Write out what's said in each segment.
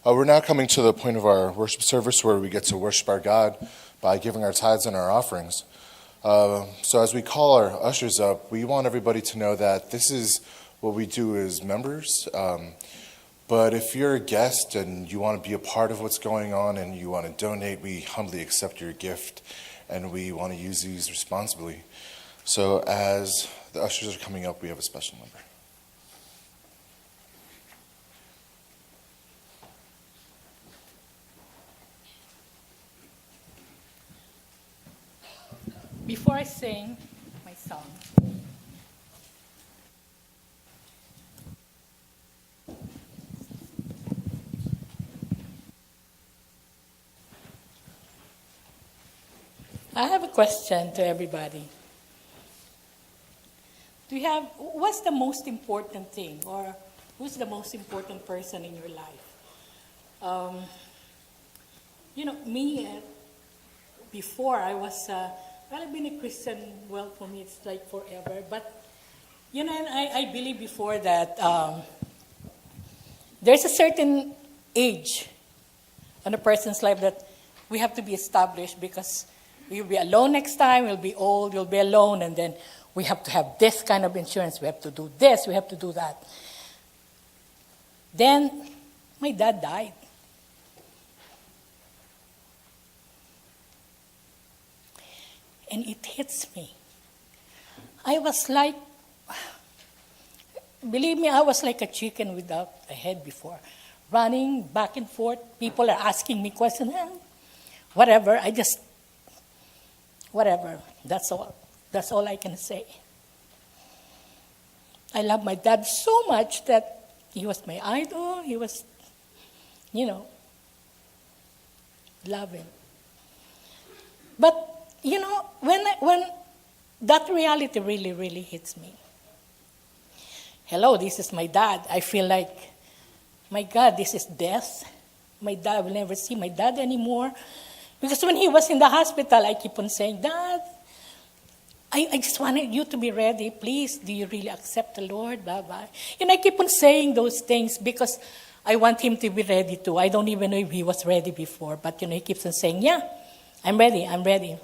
We're now coming to the point of our worship service where we get to worship our God by giving our tithes and our offerings. So as we call our ushers up, we want everybody to know that this is what we do as members. But if you're a guest and you want to be a part of what's going on and you want to donate, we humbly accept your gift and we want to use these responsibly. So as the ushers are coming up, we have a special number. Before I sing my song, I have a question to everybody. What's the most important thing, or who's the most important person in your life? Me, before I was, I've been a Christian, well, for me it's like forever, but, and I believe before that there's a certain age in a person's life that we have to be established because we'll be alone next time, we'll be old, we'll be alone, and then we have to have this kind of insurance, we have to do this, we have to do that. Then my dad died. And it hits me. I was like, believe me, I was like a chicken without a head before. Running back and forth, people are asking me questions, whatever, whatever, that's all. That's all I can say. I love my dad so much that he was my idol. He was, love him. But, when that reality really, really hits me. Hello, this is my dad. I feel like, my God, this is death. My dad, I will never see my dad anymore. Because when he was in the hospital, I keep on saying, Dad, I just wanted you to be ready. Please, do you really accept the Lord? Blah, blah. And I keep on saying those things because I want him to be ready too. I don't even know if he was ready before. But, he keeps on saying, yeah, I'm ready.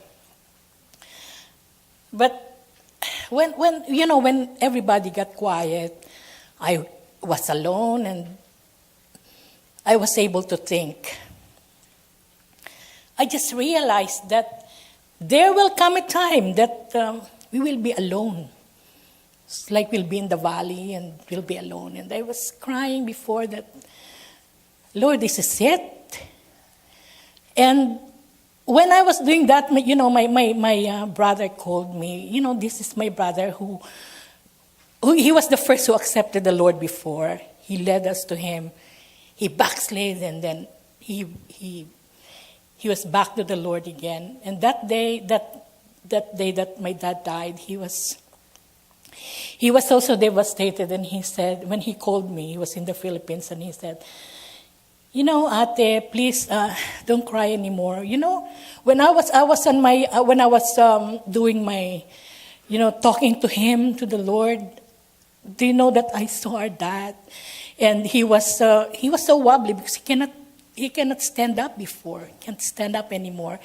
But when everybody got quiet, I was alone and I was able to think. I just realized that there will come a time that we will be alone. It's like we'll be in the valley and we'll be alone. And I was crying before that, Lord, this is it. And when I was doing that, my brother called me. This is my brother who he was the first who accepted the Lord before. He led us to him. He backslid and then he was back to the Lord again. And that day that my dad died, he was also devastated. And he said, when he called me, he was in the Philippines, and he said, Ate, please don't cry anymore. When I was doing my, talking to him, to the Lord, do you know that I saw our dad, and he was so wobbly because he cannot stand up before, can't stand up anymore.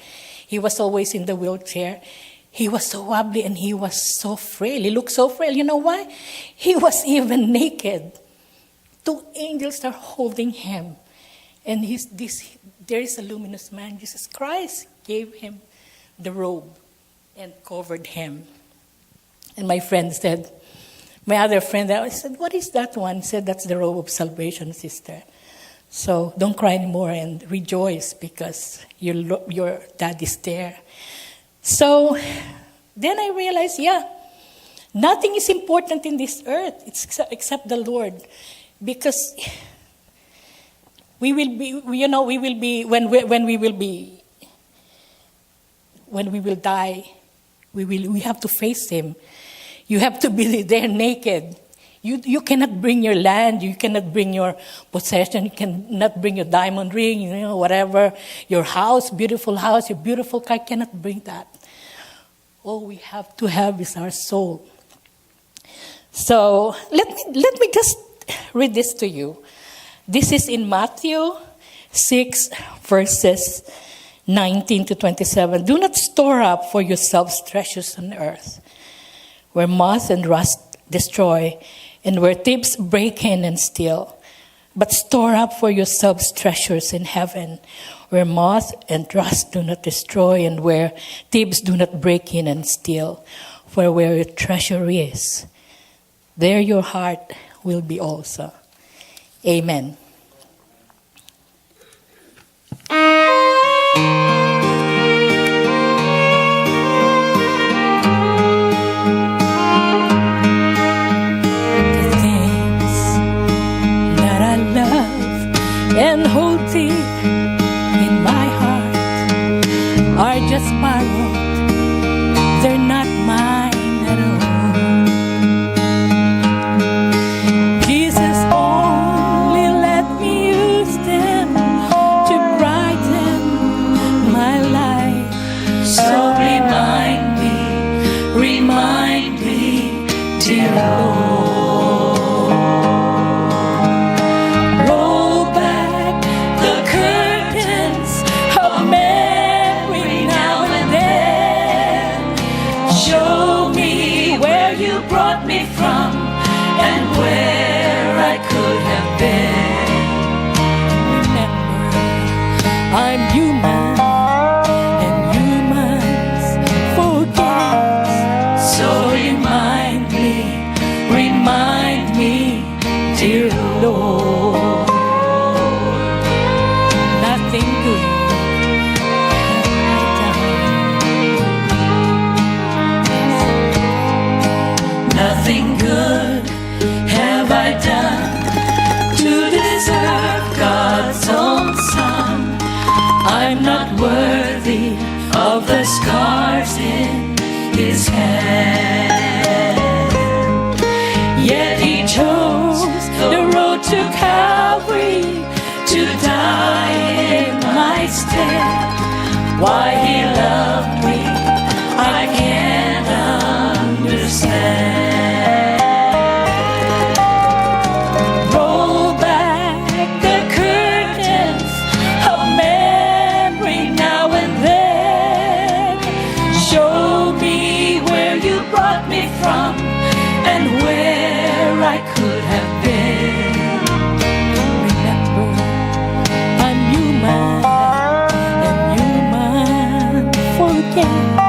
He was always in the wheelchair. He was so wobbly and he was so frail. He looked so frail. You know why? He was even naked. 2 angels are holding him. And there is a luminous man, Jesus Christ, gave him the robe and covered him. And my other friend, I said, what is that one? He said, that's the robe of salvation, sister. So don't cry anymore and rejoice because your dad is there. So then I realized, nothing is important in this earth except the Lord, because we will be when we will die, we have to face him. You have to be there naked. You cannot bring your land, you cannot bring your possession, you cannot bring your diamond ring, whatever, your house, beautiful house, your beautiful car, cannot bring that. All we have to have is our soul. So let me just read this to you. This is in Matthew 6, verses 19 to 27. Do not store up for yourselves treasures on earth, where moth and rust destroy, and where thieves break in and steal. But store up for yourselves treasures in heaven, where moth and rust do not destroy, and where thieves do not break in and steal. For where your treasure is, there your heart will be also. Amen. The things that I love and hold deep in my heart are just borrowed. They're not mine at all. Jesus only let me use them to brighten my life. So remind me, dear Lord. Roll back the curtains of memory now and then. Show me where you brought me from and where I could have been. Remember, I'm human and humans forget. So remind me, dear Lord. Nothing good have I done. Nothing good have I done to deserve God's own Son. I'm not worthy of the scars in His hand. Yet He chose the road to Calvary to die in my stead. Why He loved me, I can't understand. Roll back the curtains of memory now and then. Show me where you brought me from and where I could have been. Remember, I'm human and human forget.